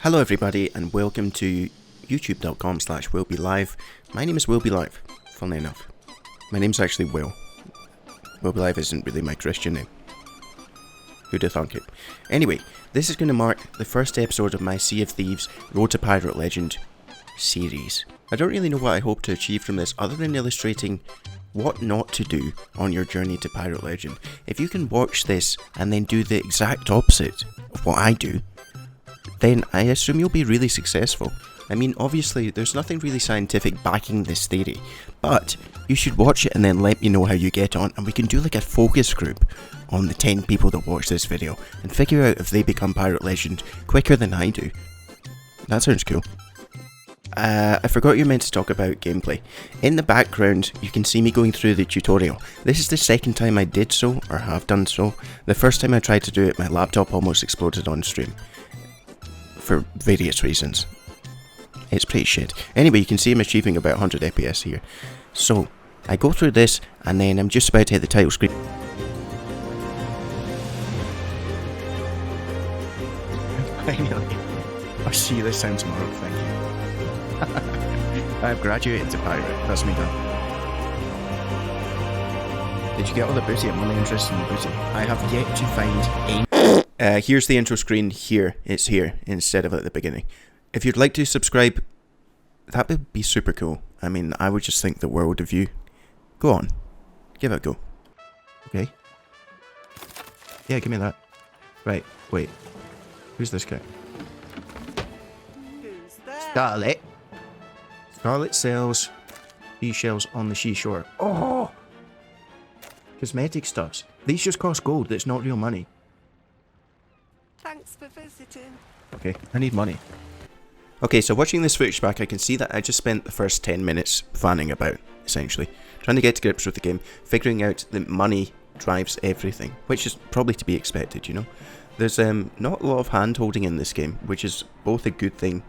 Hello everybody and welcome to youtube.com/willbelive. My name is willbelive, funnily enough. My name's actually Will. Willbelive isn't really my Christian name. Who'd have thunk it? Anyway, this is going to mark the first episode of my Sea of Thieves Road to Pirate Legend series. I don't really know what I hope to achieve from this other than illustrating what not to do on your journey to Pirate Legend. If you can watch this and then do the exact opposite of what I do, then I assume you'll be really successful. I mean, obviously, there's nothing really scientific backing this theory, but you should watch it and then let me know how you get on, and we can do like a focus group on the 10 people that watch this video, and figure out if they become Pirate Legend quicker than I do. That sounds cool. I forgot you're meant to talk about gameplay. In the background, you can see me going through the tutorial. This is the second time I did so, or have done so. The first time I tried to do it, my laptop almost exploded on stream. For various reasons. It's pretty shit. Anyway, you can see I'm achieving about 100 FPS here. So, I go through this, and then I'm just about to hit the title screen. Finally. I'll see you this time tomorrow, thank you. I've graduated to pirate, that's me done. Did you get all the booty? I'm only interested in the booty. I have yet to find any... here's the intro screen here. It's here instead of at the beginning. If you'd like to subscribe, that would be super cool. I mean, I would just think the world of you. Go on. Give it a go. Okay. Yeah, give me that. Right, wait. Who's this guy? Who's that? Scarlet. Scarlet sells seashells on the seashore. Oh! Cosmetic stuffs. These just cost gold. That's not real money. Thanks for visiting. Okay, I need money. Okay, so watching this footage back, I can see that I just spent the first 10 minutes fanning about, essentially. Trying to get to grips with the game, figuring out that money drives everything, which is probably to be expected, you know? There's not a lot of hand-holding in this game, which is both a good thing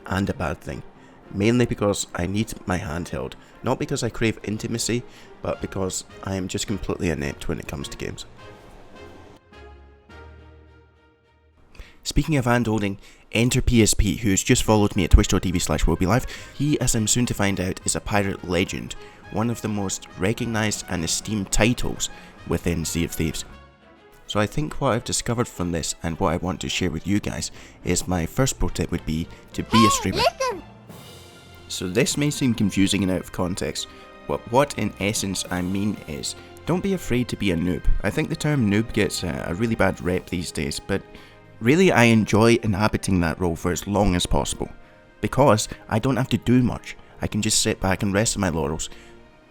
and a bad thing. Mainly because I need my hand held. Not because I crave intimacy, but because I am just completely inept when it comes to games. Speaking of hand-holding, enter PSP, who's just followed me at twitch.tv/willbelive. He, as I'm soon to find out, is a pirate legend, one of the most recognised and esteemed titles within Sea of Thieves. So I think what I've discovered from this, and what I want to share with you guys, is my first pro tip would be to be a streamer. Listen. So this may seem confusing and out of context, but what in essence I mean is, don't be afraid to be a noob. I think the term noob gets a really bad rep these days, but really I enjoy inhabiting that role for as long as possible. Because I don't have to do much. I can just sit back and rest on my laurels.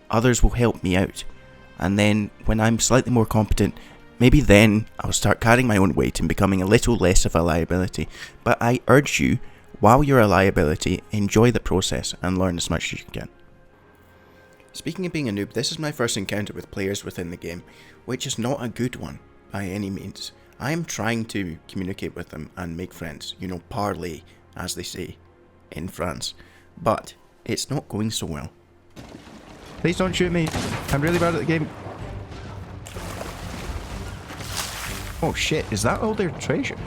Others will help me out. And then, when I'm slightly more competent, maybe then I'll start carrying my own weight and becoming a little less of a liability. But I urge you, while you're a liability, enjoy the process and learn as much as you can. Speaking of being a noob, this is my first encounter with players within the game, which is not a good one, by any means. I am trying to communicate with them and make friends, you know, parler, as they say in France, but it's not going so well. Please don't shoot me, I'm really bad at the game. Oh shit, is that all their treasure?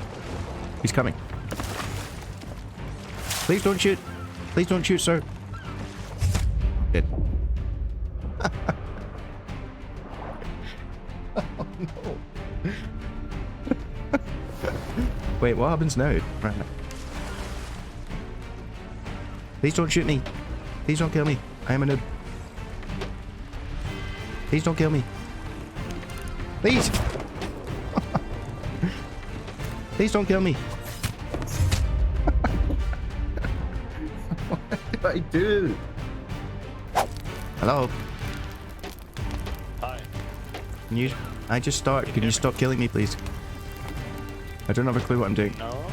He's coming. Please don't shoot. Please don't shoot, sir. Dead. Oh no. Wait, what happens now? Right. Please don't shoot me. Please don't kill me. I am a noob. Please don't kill me. Please. Please don't kill me. What do I do? Hello? Hi. Can you... Can you stop killing me, please? I don't have a clue what I'm doing. No?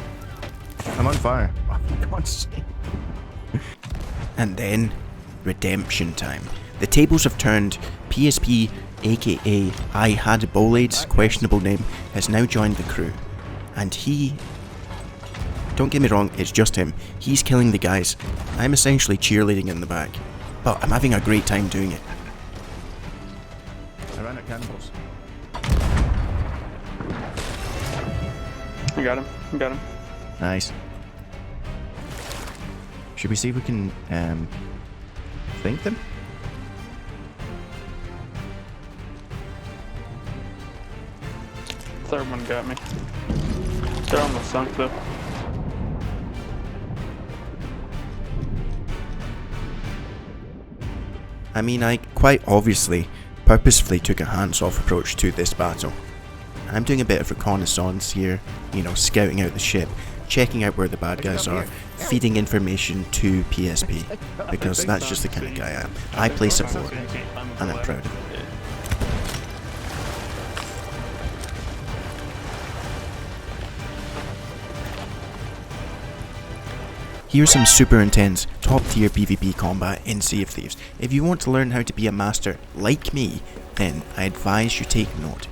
I'm on fire. Oh, for God's sake. And then, redemption time. The tables have turned. PSP, aka I Had Bolade's questionable name, has now joined the crew. And he... Don't get me wrong, it's just him. He's killing the guys. I'm essentially cheerleading in the back. But I'm having a great time doing it. I ran out of cannonballs. You got him. You got him. Nice. Should we see if we can think them? Third one got me. They're almost sunk though. I mean, I quite obviously purposefully took a hands-off approach to this battle. I'm doing a bit of reconnaissance here, you know, scouting out the ship, checking out where the bad guys are, feeding information to PSP, because that's just the kind of guy I am. I play support, and I'm proud of it. Here's some super intense, top tier PvP combat in Sea of Thieves. If you want to learn how to be a master like me, then I advise you take note.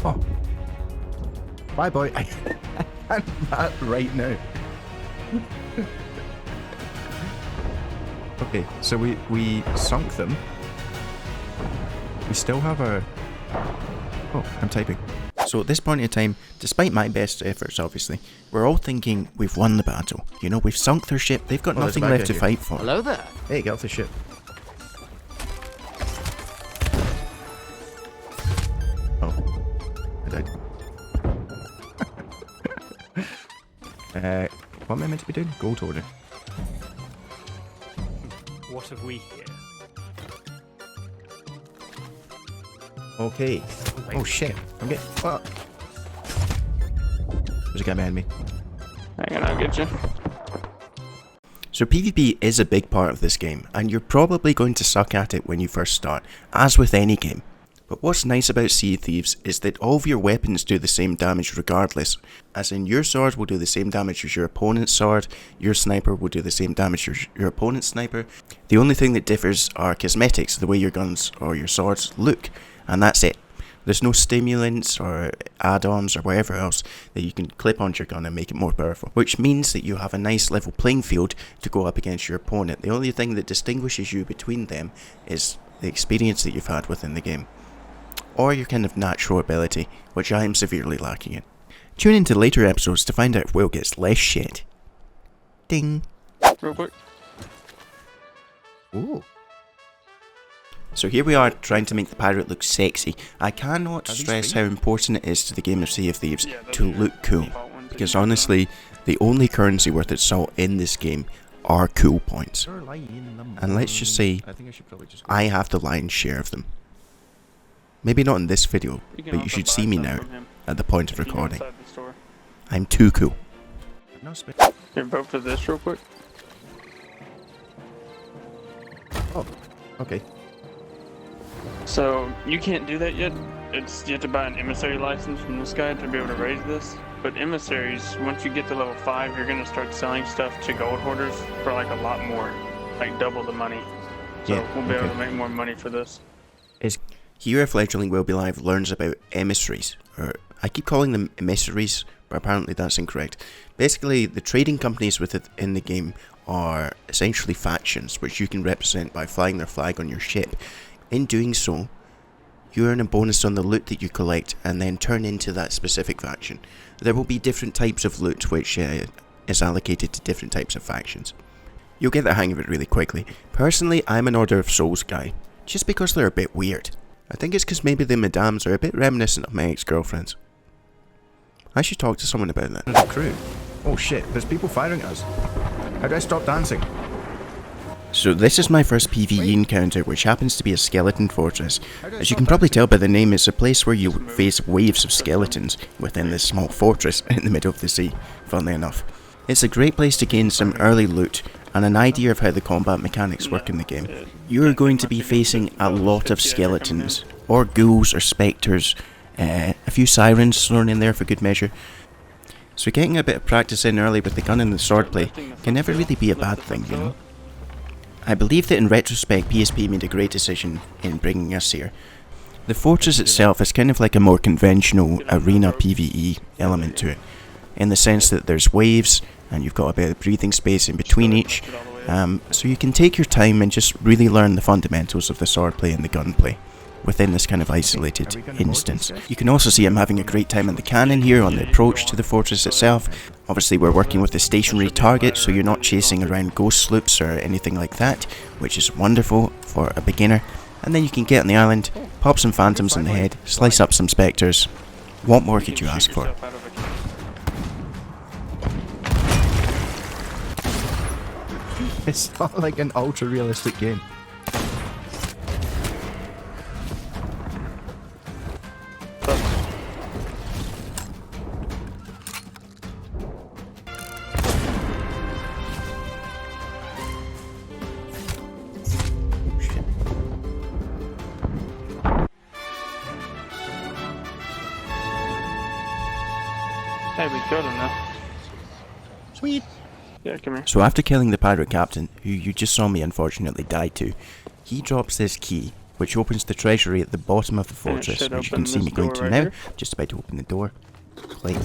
Oh. Bye boy. I'm that right now. Okay, so we sunk them. We still have our... Oh, I'm typing. So at this point in time, despite my best efforts obviously, we're all thinking we've won the battle. You know, we've sunk their ship, they've got nothing left to fight for. Hello there. Hey, get off the ship. Oh. I died. What am I meant to be doing? Gold order. What have we here? Okay. Oh shit. I'm getting fucked. There's a guy behind me. Hang on, I'll get you. So PvP is a big part of this game, and you're probably going to suck at it when you first start, as with any game. But what's nice about Sea of Thieves is that all of your weapons do the same damage regardless. As in, your sword will do the same damage as your opponent's sword, your sniper will do the same damage as your opponent's sniper. The only thing that differs are cosmetics, the way your guns or your swords look, and that's it. There's no stimulants or add-ons or whatever else that you can clip onto your gun and make it more powerful, which means that you have a nice level playing field to go up against your opponent. The only thing that distinguishes you between them is the experience that you've had within the game, or your kind of natural ability, which I am severely lacking in. Tune into later episodes to find out if Will gets less shit. Ding. Real quick. Ooh. So here we are trying to make the pirate look sexy. I cannot stress how important it is to the game of Sea of Thieves to look cool, because honestly, the only currency worth its salt in this game are cool points. And let's just say, I have the lion's share of them. Maybe not in this video, but you should see me now, at the point of recording. I'm too cool. Here, vote for this real quick. Oh, okay. So, you can't do that yet. You have to buy an emissary license from this guy to be able to raise this. But emissaries, once you get to level 5, you're going to start selling stuff to gold hoarders for like a lot more. Like double the money. So we'll be able to make more money for this. Here, Fledgling Will Be Live learns about emissaries, or I keep calling them emissaries, but apparently that's incorrect. Basically, the trading companies within the game are essentially factions, which you can represent by flying their flag on your ship. In doing so, you earn a bonus on the loot that you collect and then turn into that specific faction. There will be different types of loot which is allocated to different types of factions. You'll get the hang of it really quickly. Personally, I'm an Order of Souls guy, just because they're a bit weird. I think it's because maybe the madams are a bit reminiscent of my ex-girlfriends. I should talk to someone about that. There's a crew. Oh shit, there's people firing at us. How do I stop dancing? So this is my first PvE encounter, which happens to be a skeleton fortress. As you can probably tell by the name, it's a place where you face waves of skeletons within this small fortress in the middle of the sea, funnily enough. It's a great place to gain some early loot and an idea of how the combat mechanics work in the game. You are going to be facing a lot of skeletons, or ghouls, or spectres, a few sirens thrown in there for good measure. So getting a bit of practice in early with the gun and the swordplay can never really be a bad thing, you know? I believe that in retrospect PSP made a great decision in bringing us here. The fortress itself is kind of like a more conventional arena PvE element to it, in the sense that there's waves and you've got a bit of breathing space in between each, so you can take your time and just really learn the fundamentals of the swordplay and the gunplay. within this kind of isolated instance. You can also see I'm having a great time in the cannon here on the approach to the fortress itself. Obviously we're working with a stationary target, so you're not chasing around ghost sloops or anything like that, which is wonderful for a beginner. And then you can get on the island, pop some phantoms in the head, slice up some spectres. What more could you ask for? It's not like an ultra realistic game. Hey, we killed him now. Sweet. Yeah, come here. So after killing the pirate captain, who you just saw me unfortunately die to, he drops this key, which opens the treasury at the bottom of the fortress, which you can see me going to now. Just about to open the door. Click.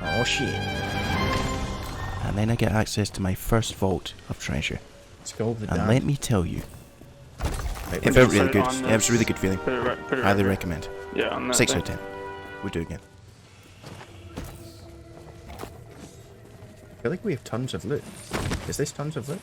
Oh shit. And then I get access to my first vault of treasure. Let's go over the And dam. let me tell you, Right, it felt really good. Yeah, it was a really good feeling. Put it right Highly there. recommend. Yeah, on that 6 thing. out of 10. We'll do it again. I feel like we have tons of loot. Is this tons of loot?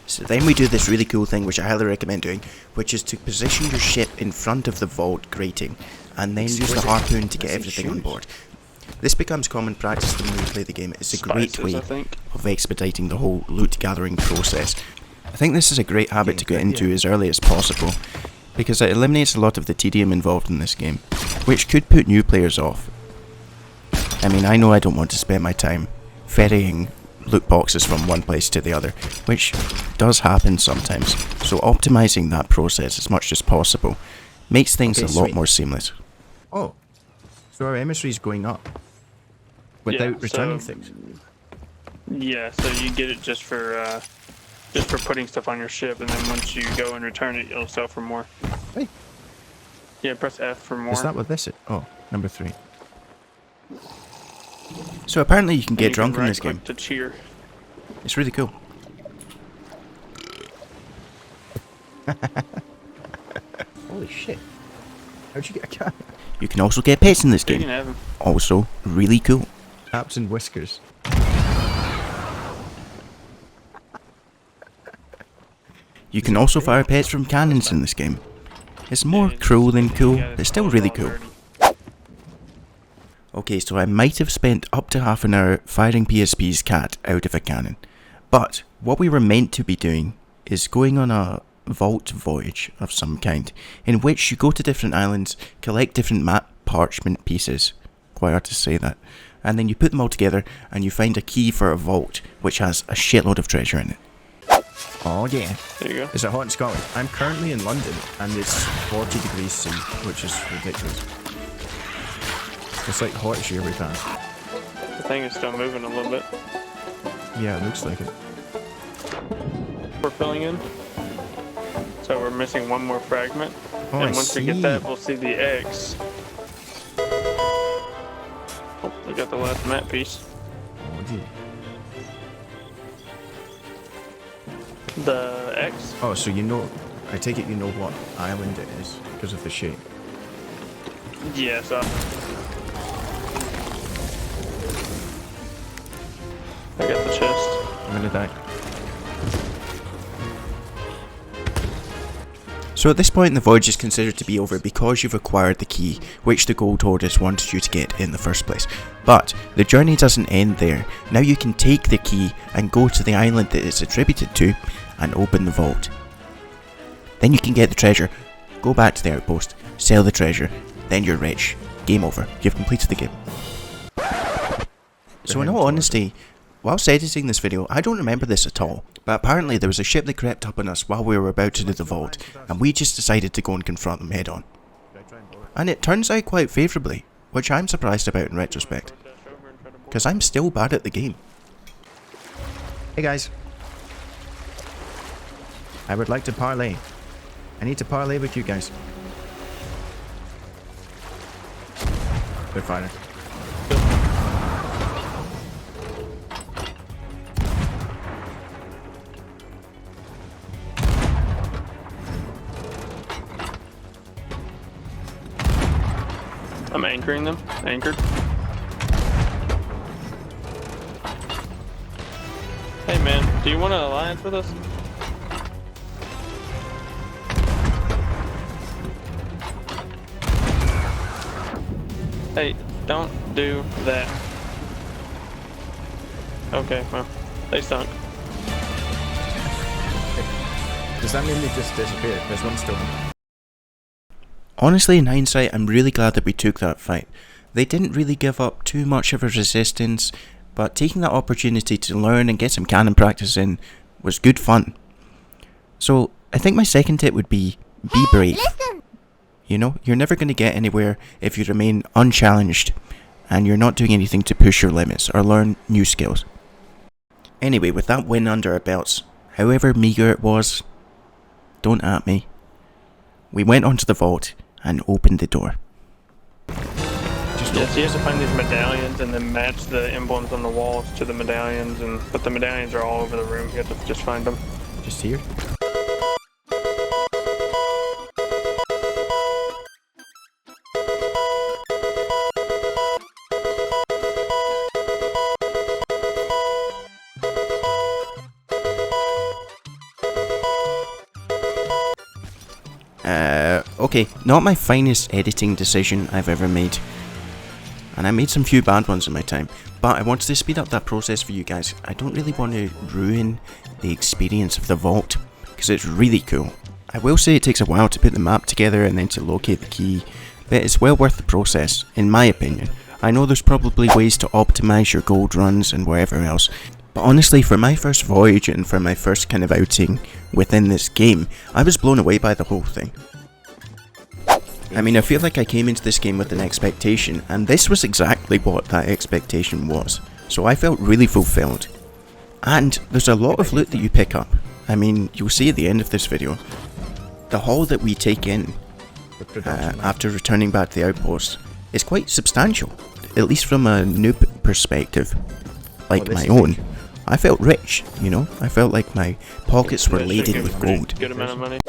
So then we do this really cool thing, which I highly recommend doing, which is to position your ship in front of the vault grating, and then use the harpoon to get everything on board. This becomes common practice the more you play the game. It's a great Spices, way I think. of expediting the whole loot gathering process. I think this is a great habit to get into as early as possible, because it eliminates a lot of the tedium involved in this game, which could put new players off. I mean, I know I don't want to spend my time ferrying loot boxes from one place to the other, which does happen sometimes, so optimizing that process as much as possible makes things a lot more seamless. Oh. So our emissary is going up. Without returning things. Yeah, so you get it just for putting stuff on your ship, and then once you go and return it, it'll sell for more. Hey. Yeah, press F for more. Is that what this is? Oh, number 3. So apparently you can And get you drunk in right this game. click to cheer. It's really cool. Holy shit. How'd you get a cat? You can also get pets in this You can game. have him. Also, really cool. Captain Whiskers. You can also fire pets from cannons in this game. It's more cruel than cool, but still really cool. Okay, so I might have spent up to half an hour firing PSP's cat out of a cannon. But what we were meant to be doing is going on a vault voyage of some kind, in which you go to different islands, collect different map parchment pieces, quite hard to say that, and then you put them all together and you find a key for a vault which has a shitload of treasure in it. Oh yeah. There you go. Is it hot in Scotland? I'm currently in London and it's 40 degrees C, which is ridiculous. It's like hot here every time. The thing is still moving a little bit. Yeah, it looks like it. We're filling in. So we're missing one more fragment. Oh, and I once we see. get that, we'll see the X. Oh, we got the last map piece. Oh dear. The X? Oh, so you know, I take it you know what island it is because of the shape. Yes. I got the chest. I'm gonna die. So at this point the voyage is considered to be over because you've acquired the key, which the gold hoarders wanted you to get in the first place. But the journey doesn't end there. Now you can take the key and go to the island that it's attributed to and open the vault. Then you can get the treasure, go back to the outpost, sell the treasure, then you're rich. Game over. You've completed the game. So in all honesty, whilst editing this video, I don't remember this at all, but apparently there was a ship that crept up on us while we were about to do the vault, and we just decided to go and confront them head on. And it turns out quite favourably, which I'm surprised about in retrospect, because I'm still bad at the game. Hey guys. I would like to parlay. I need to parlay with you guys. Good fighter. I'm anchoring them. Anchored. Hey man, do you want an alliance with us? Hey, don't do that. Okay, well, they sunk. Does that mean they just disappeared? There's one still. Honestly, in hindsight, I'm really glad that we took that fight. They didn't really give up too much of a resistance, but taking that opportunity to learn and get some cannon practice in was good fun. So, I think my second tip would be brave. You know, you're never going to get anywhere if you remain unchallenged and you're not doing anything to push your limits or learn new skills. Anyway, with that win under our belts, however meagre it was, don't at me, we went onto the vault and opened the door. Yes, you have to find these medallions and then match the emblems on the walls to the medallions, but the medallions are all over the room. You have to just find them. Just here? Okay, not my finest editing decision I've ever made. And I made some few bad ones in my time, but I wanted to speed up that process for you guys. I don't really want to ruin the experience of the vault, because it's really cool. I will say it takes a while to put the map together and then to locate the key, but it's well worth the process, in my opinion. I know there's probably ways to optimize your gold runs and wherever else, but honestly, for my first voyage and for my first kind of outing within this game, I was blown away by the whole thing. I mean, I feel like I came into this game with an expectation, and this was exactly what that expectation was. So I felt really fulfilled. And there's a lot of loot that you pick up. I mean, you'll see at the end of this video, the haul that we take in after returning back to the outpost is quite substantial, at least from a noob perspective, like my own. I felt rich, you know, I felt like my pockets were laden with gold. Good amount of money.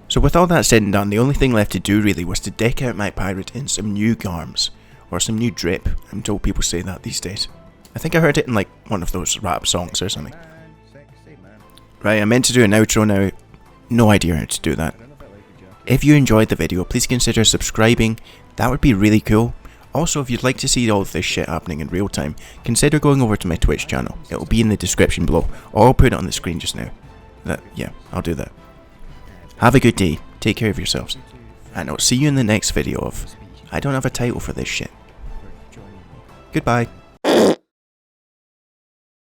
So with all that said and done, the only thing left to do really was to deck out my pirate in some new garms, or some new drip. I'm told people say that these days. I think I heard it in like one of those rap songs or something. Right, I meant to do an outro now, no idea how to do that. If you enjoyed the video, please consider subscribing, that would be really cool. Also, if you'd like to see all of this shit happening in real time, consider going over to my Twitch channel. It'll be in the description below, or I'll put it on the screen just now. Yeah, I'll do that. Have a good day, take care of yourselves, and I'll see you in the next video of... I don't have a title for this shit. Goodbye.